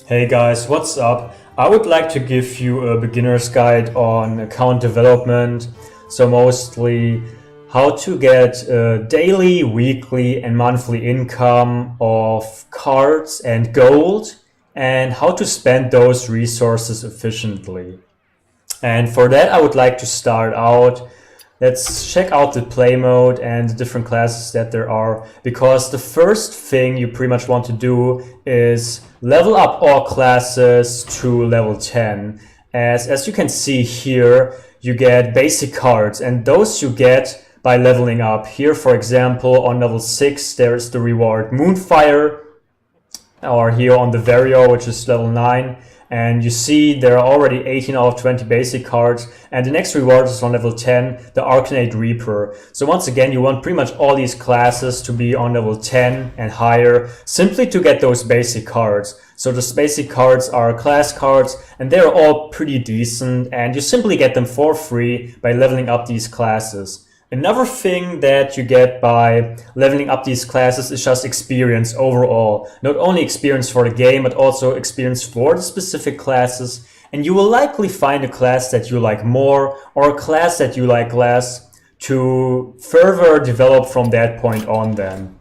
Hey guys, what's up? I would like to give you a beginner's guide on account development. So mostly how to get a daily, weekly and monthly income of cards and gold and how to spend those resources efficiently. And for that I would like to start out. Let's check out the play mode and the different classes that there are, because the first thing you pretty much want to do is level up all classes to level 10. As you can see here, you get basic cards, and those you get by leveling up. Here, for example, on level 6 there's the reward Moonfire, or here on the Vario, which is level 9. And you see there are already 18 out of 20 basic cards, and the next reward is on level 10, the Arcanate Reaper. So once again, you want pretty much all these classes to be on level 10 and higher, simply to get those basic cards. So those basic cards are class cards, and they're all pretty decent, and you simply get them for free by leveling up these classes. Another thing that you get by leveling up these classes is just experience overall. Not only experience for the game, but also experience for the specific classes. And you will likely find a class that you like more or a class that you like less to further develop from that point on then.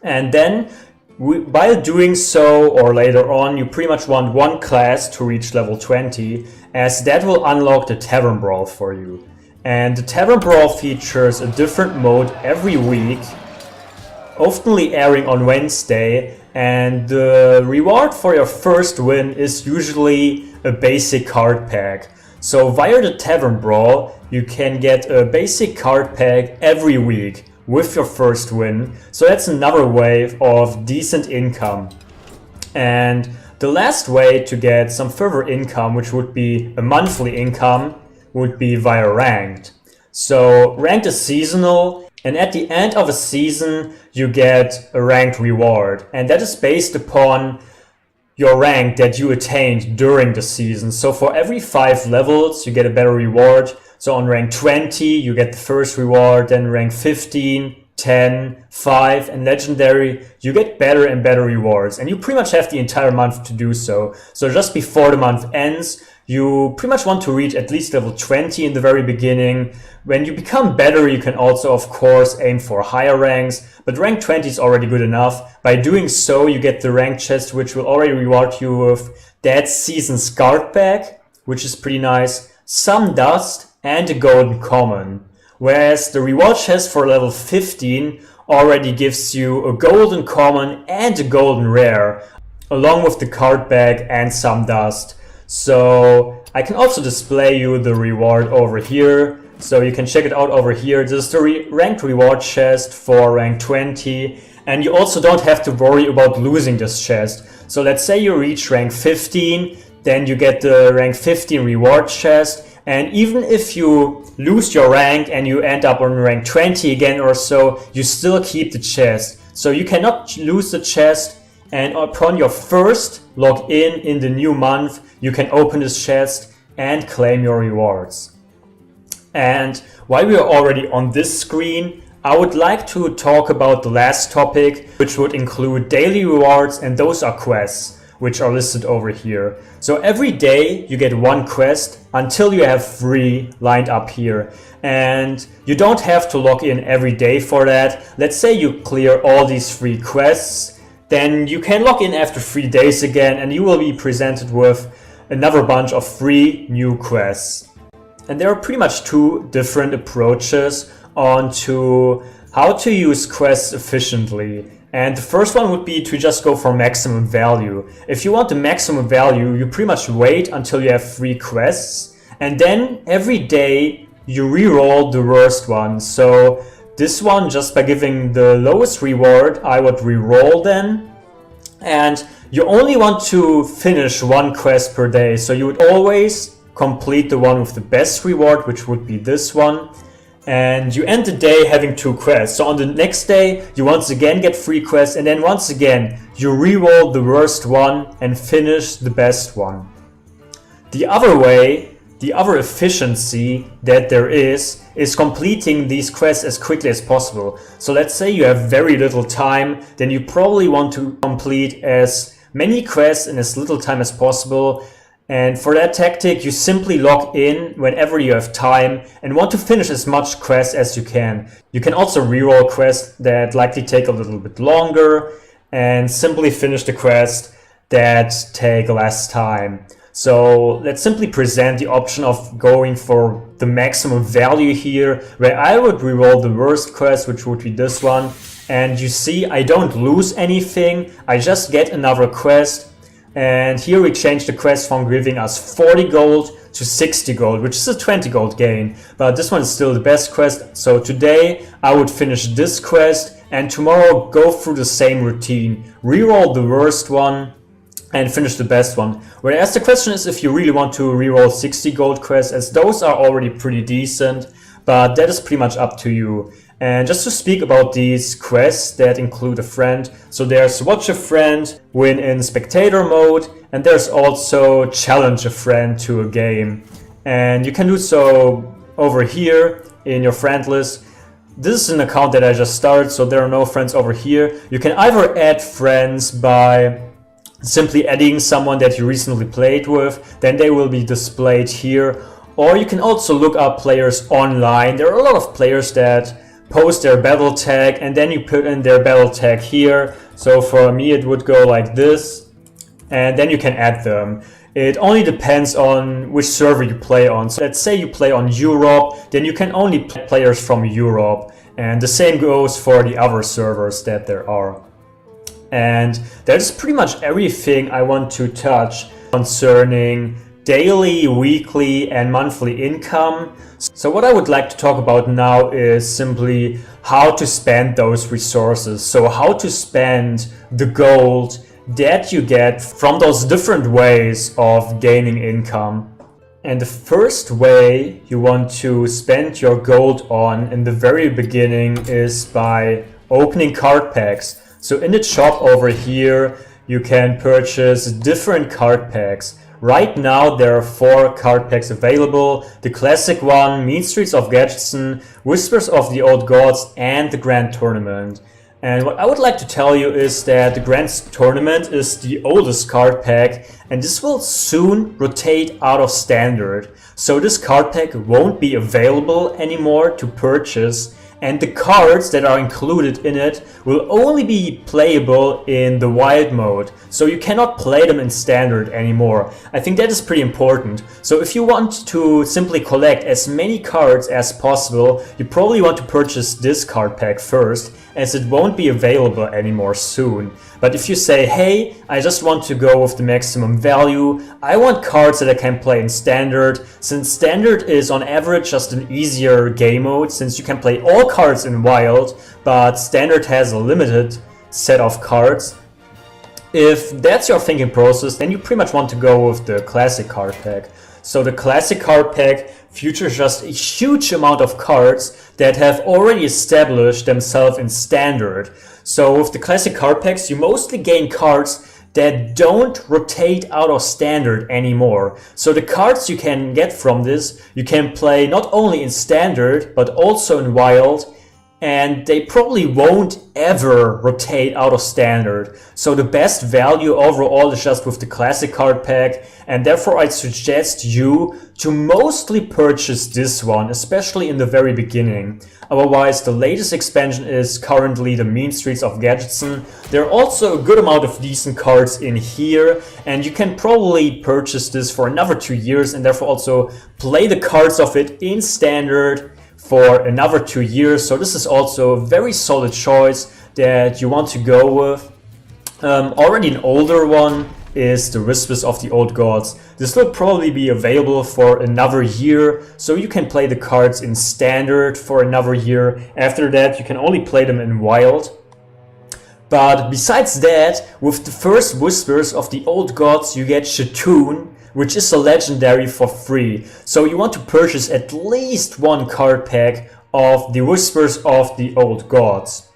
And then by doing so, or later on, you pretty much want one class to reach level 20, as that will unlock the Tavern Brawl for you. And the Tavern Brawl features a different mode every week, oftenly airing on Wednesday, and the reward for your first win is usually a basic card pack. So via the Tavern Brawl, you can get a basic card pack every week with your first win. So that's another way of decent income. And the last way to get some further income, which would be a monthly income, would be via ranked. So ranked is seasonal, and at the end of a season you get a ranked reward, and that is based upon your rank that you attained during the season. So for every 5 levels you get a better reward. So on rank 20 you get the first reward, then rank 15, 10, 5 and legendary you get better and better rewards, and you pretty much have the entire month to do so. So just before the month ends, you pretty much want to reach at least level 20 in the very beginning. When you become better, you can also, of course, aim for higher ranks, but rank 20 is already good enough. By doing so, you get the rank chest, which will already reward you with that season's card pack, which is pretty nice, some dust, and a golden common. Whereas the reward chest for level 15 already gives you a golden common and a golden rare, along with the card bag and some dust. So I can also display you the reward over here, so you can check it out over here. This is the ranked reward chest for rank 20, and you also don't have to worry about losing this chest. So let's say you reach rank 15, then you get the rank 15 reward chest, and even if you lose your rank and you end up on rank 20 again or so, you still keep the chest. So you cannot lose the chest. And upon your first login in the new month, you can open this chest and claim your rewards. And while we are already on this screen, I would like to talk about the last topic, which would include daily rewards, and those are quests, which are listed over here. So every day you get one quest until you have 3 lined up here. And you don't have to log in every day for that. Let's say you clear all these 3 quests, then you can log in after 3 days again, and you will be presented with another bunch of 3 new quests. And there are pretty much 2 different approaches onto how to use quests efficiently. And the first one would be to just go for maximum value. If you want the maximum value, you pretty much wait until you have 3 quests, and then every day you re-roll the worst one. So this one, just by giving the lowest reward, I would re-roll then. And you only want to finish 1 quest per day. So you would always complete the one with the best reward, which would be this one. And you end the day having 2 quests. So on the next day, you once again get 3 quests. And then once again, you re-roll the worst one and finish the best one. The other way, the other efficiency that there is completing these quests as quickly as possible. So let's say you have very little time, then you probably want to complete as many quests in as little time as possible. And for that tactic, you simply log in whenever you have time and want to finish as much quests as you can. You can also reroll quests that likely take a little bit longer and simply finish the quests that take less time. So let's simply present the option of going for the maximum value here, where I would reroll the worst quest, which would be this one. And you see, I don't lose anything, I just get another quest. And here we change the quest from giving us 40 gold to 60 gold, which is a 20 gold gain. But this one is still the best quest. So today I would finish this quest and tomorrow go through the same routine. Reroll the worst one and finish the best one. Whereas the question is if you really want to reroll 60 gold quests, as those are already pretty decent. But that is pretty much up to you. And just to speak about these quests that include a friend, so there's watch a friend, win in spectator mode, and there's also challenge a friend to a game. And you can do so over here in your friend list. This is an account that I just started, so there are no friends over here. You can either add friends by simply adding someone that you recently played with, then they will be displayed here. Or you can also look up players online. There are a lot of players that post their battle tag and then you put in their battle tag here. So for me it would go like this, and then you can add them. It only depends on which server you play on. So let's say you play on Europe, then you can only play players from Europe, and the same goes for the other servers that there are. And that is pretty much everything I want to touch concerning daily, weekly and monthly income. So what I would like to talk about now is simply how to spend those resources. So how to spend the gold that you get from those different ways of gaining income. And the first way you want to spend your gold on in the very beginning is by opening card packs. So in the shop over here, you can purchase different card packs. Right now there are 4 card packs available. The classic one, Mean Streets of Gadgetzan, Whispers of the Old Gods and the Grand Tournament. And what I would like to tell you is that the Grand Tournament is the oldest card pack and this will soon rotate out of standard. So this card pack won't be available anymore to purchase, and the cards that are included in it will only be playable in the wild mode. So you cannot play them in standard anymore. I think that is pretty important. So if you want to simply collect as many cards as possible, you probably want to purchase this card pack first, as it won't be available anymore soon. But if you say, hey, I just want to go with the maximum value, I want cards that I can play in standard, since standard is on average just an easier game mode, since you can play all cards in wild, but standard has a limited set of cards. If that's your thinking process, then you pretty much want to go with the classic card pack. So the classic card pack features just a huge amount of cards that have already established themselves in standard. So with the classic card packs, you mostly gain cards that don't rotate out of standard anymore. So the cards you can get from this, you can play not only in standard, but also in wild, and they probably won't ever rotate out of standard. So the best value overall is just with the classic card pack, and therefore I'd suggest you to mostly purchase this one, especially in the very beginning. Otherwise, the latest expansion is currently the Mean Streets of Gadgetzan. There are also a good amount of decent cards in here, and you can probably purchase this for another 2 years and therefore also play the cards of it in standard for another 2 years. So this is also a very solid choice that you want to go with. Already an older one is the Whispers of the Old Gods. This will probably be available for another year, so you can play the cards in standard for another year. After that you can only play them in wild. But besides that, with the first Whispers of the Old Gods you get Shatoon, which is a legendary for free. So you want to purchase at least 1 card pack of the Whispers of the Old Gods.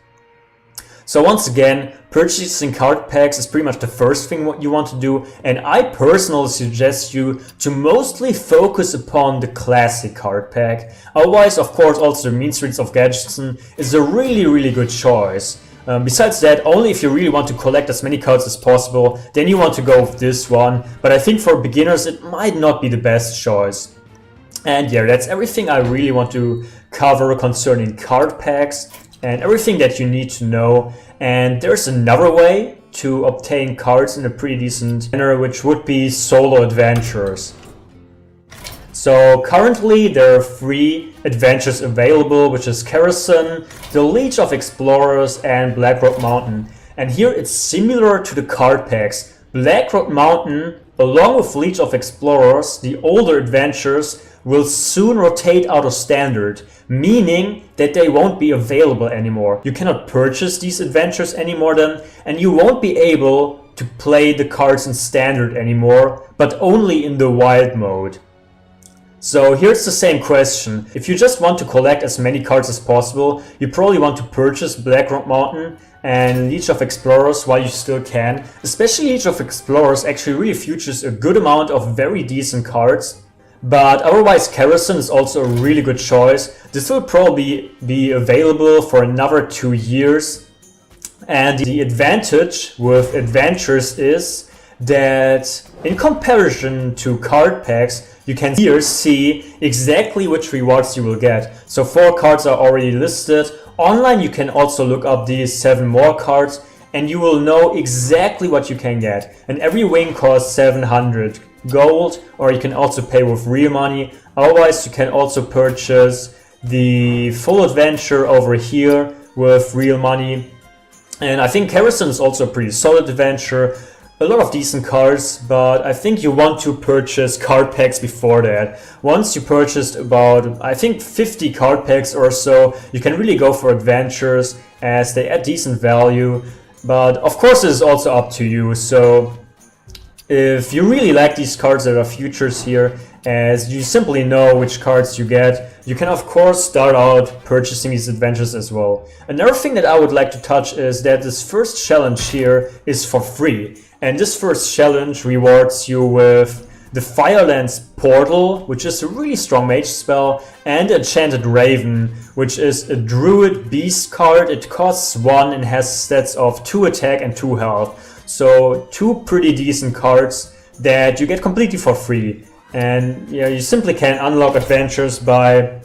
So once again, purchasing card packs is pretty much the first thing what you want to do, and I personally suggest you to mostly focus upon the classic card pack. Otherwise, of course, also the Mean Streets of Gadgetzan is a really good choice. Besides that, only if you really want to collect as many cards as possible, then you want to go with this one. But I think for beginners it might not be the best choice. And yeah, that's everything I really want to cover concerning card packs and everything that you need to know. And there's another way to obtain cards in a pretty decent manner, which would be solo adventures. So currently there are 3 adventures available, which is Hearthstone, the Legion of Explorers, and Blackrock Mountain. And here it's similar to the card packs. Blackrock Mountain, along with Legion of Explorers, the older adventures, will soon rotate out of standard, meaning that they won't be available anymore. You cannot purchase these adventures anymore then, and you won't be able to play the cards in standard anymore, but only in the wild mode. So here's the same question. If you just want to collect as many cards as possible, you probably want to purchase Blackrock Mountain and Legion of Explorers while you still can. Especially Legion of Explorers actually really features a good amount of very decent cards. But otherwise Hearthstone is also a really good choice. This will probably be available for another 2 years. And the advantage with adventures is that in comparison to card packs, you can here see exactly which rewards you will get. So 4 cards are already listed. Online you can also look up these 7 more cards and you will know exactly what you can get. And every win costs 700 gold, or you can also pay with real money. Otherwise you can also purchase the full adventure over here with real money. And I think Hearthstone is also a pretty solid adventure. A lot of decent cards, but I think you want to purchase card packs before that. Once you purchased about, I think 50 card packs or so, you can really go for adventures as they add decent value. But of course it is also up to you. So if you really like these cards that are futures here, as you simply know which cards you get, you can of course start out purchasing these adventures as well. Another thing that I would like to touch is that this first challenge here is for free. And this first challenge rewards you with the Firelands Portal, which is a really strong mage spell, and Enchanted Raven, which is a druid beast card. It costs 1 and has stats of 2 attack and 2 health. So 2 pretty decent cards that you get completely for free. And yeah, you simply can unlock adventures by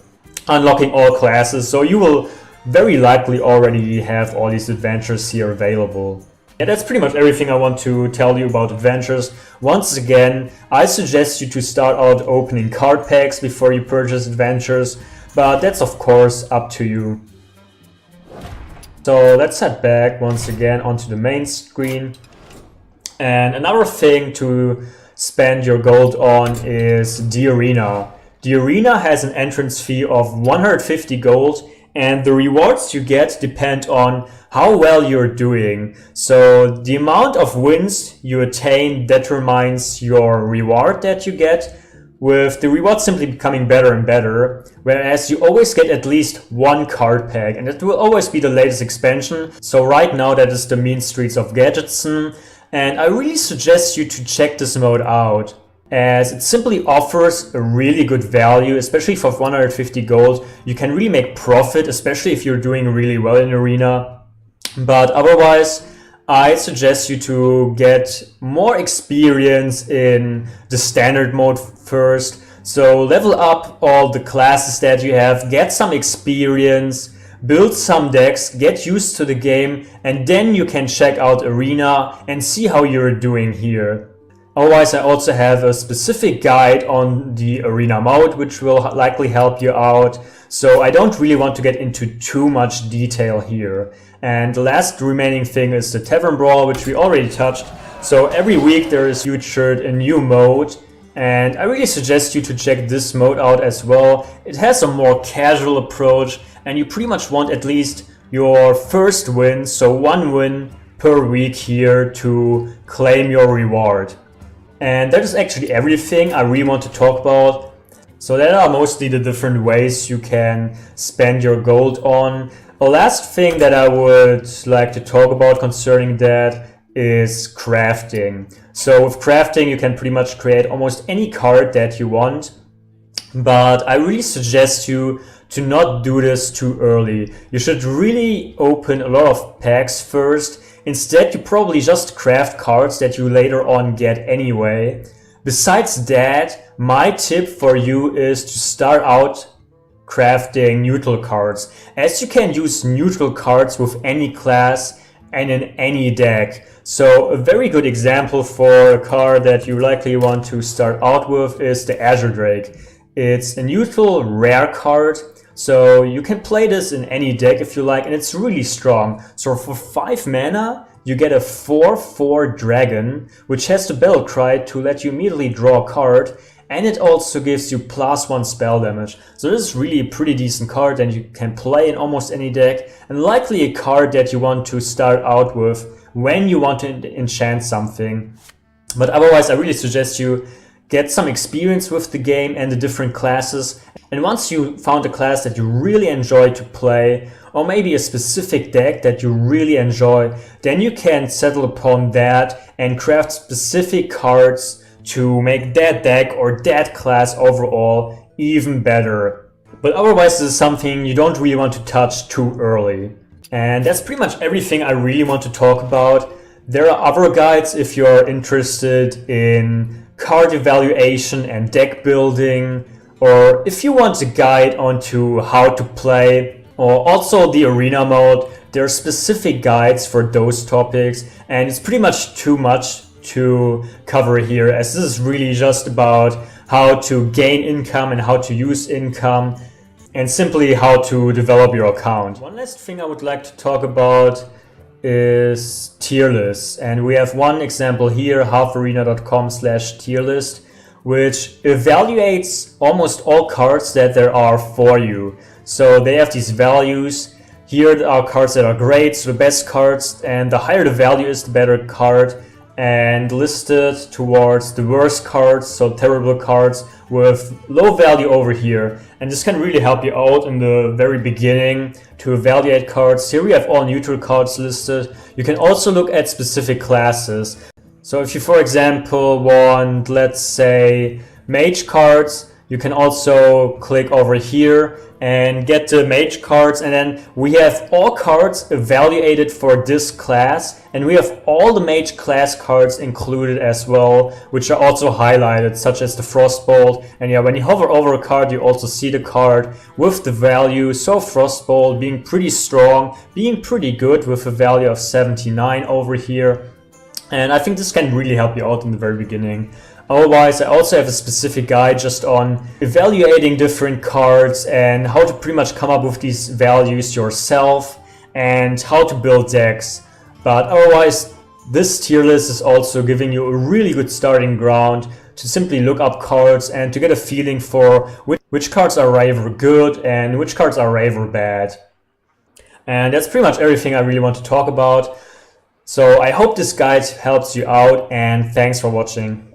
unlocking all classes. So you will very likely already have all these adventures here available. Yeah, that's pretty much everything I want to tell you about adventures. Once again, I suggest you to start out opening card packs before you purchase adventures, but that's of course up to you. So let's head back once again onto the main screen. And another thing to spend your gold on is the arena. The arena has an entrance fee of 150 gold, and the rewards you get depend on how well you're doing. So the amount of wins you attain determines your reward that you get, with the reward simply becoming better and better, whereas you always get at least 1 card pack, and it will always be the latest expansion. So right now that is the Mean Streets of Gadgetson, and I really suggest you to check this mode out, as it simply offers a really good value, especially for 150 gold. You can really make profit, especially if you're doing really well in Arena. But otherwise, I suggest you to get more experience in the standard mode first. So level up all the classes that you have, get some experience, build some decks, get used to the game, and then you can check out Arena and see how you're doing here. Otherwise, I also have a specific guide on the Arena mode, which will likely help you out. So I don't really want to get into too much detail here. And the last remaining thing is the Tavern Brawl, which we already touched. So every week there is featured a new mode, and I really suggest you to check this mode out as well. It has a more casual approach, and you pretty much want at least your first win, so 1 win per week here to claim your reward. And that is actually everything I really want to talk about. So that are mostly the different ways you can spend your gold on. The last thing that I would like to talk about concerning that is crafting. So with crafting you can pretty much create almost any card that you want, but I really suggest you to not do this too early. You should really open a lot of packs first. Instead, you probably just craft cards that you later on get anyway. Besides that, my tip for you is to start out crafting neutral cards, as you can use neutral cards with any class and in any deck. So a very good example for a card that you likely want to start out with is the Azure Drake. It's a neutral rare card, so you can play this in any deck if you like, and it's really strong. So for 5 mana, you get a 4/4 dragon, which has the battle cry to let you immediately draw a card, and it also gives you +1 spell damage. So this is really a pretty decent card and you can play in almost any deck, and likely a card that you want to start out with when you want to enchant something. But otherwise, I really suggest you get some experience with the game and the different classes. And once you found a class that you really enjoy to play, or maybe a specific deck that you really enjoy, then you can settle upon that and craft specific cards to make that deck or that class overall even better. But otherwise, this is something you don't really want to touch too early. And that's pretty much everything I really want to talk about. There are other guides if you're interested in card evaluation and deck building, or if you want a guide onto how to play, or also the arena mode. There are specific guides for those topics, and it's pretty much too much to cover here, as this is really just about how to gain income and how to use income, and simply how to develop your account. One last thing I would like to talk about is tier lists, and we have one example here, halfarena.com/tier list, which evaluates almost all cards that there are for you. So they have these values. Here are cards that are great, so the best cards, and the higher the value is, the better card, and listed towards the worst cards, so terrible cards with low value over here. And this can really help you out in the very beginning to evaluate cards. Here we have all neutral cards listed. You can also look at specific classes. So if you, for example, want, let's say, mage cards, you can also click over here and get the mage cards, and then we have all cards evaluated for this class, and we have all the mage class cards included as well, which are also highlighted, such as the Frostbolt. And yeah, when you hover over a card, you also see the card with the value. So Frostbolt being pretty strong, being pretty good with a value of 79 over here. And I think this can really help you out in the very beginning. Otherwise, I also have a specific guide just on evaluating different cards and how to pretty much come up with these values yourself and how to build decks. But otherwise, this tier list is also giving you a really good starting ground to simply look up cards and to get a feeling for which cards are rather good and which cards are rather bad. And that's pretty much everything I really want to talk about. So I hope this guide helps you out, and thanks for watching.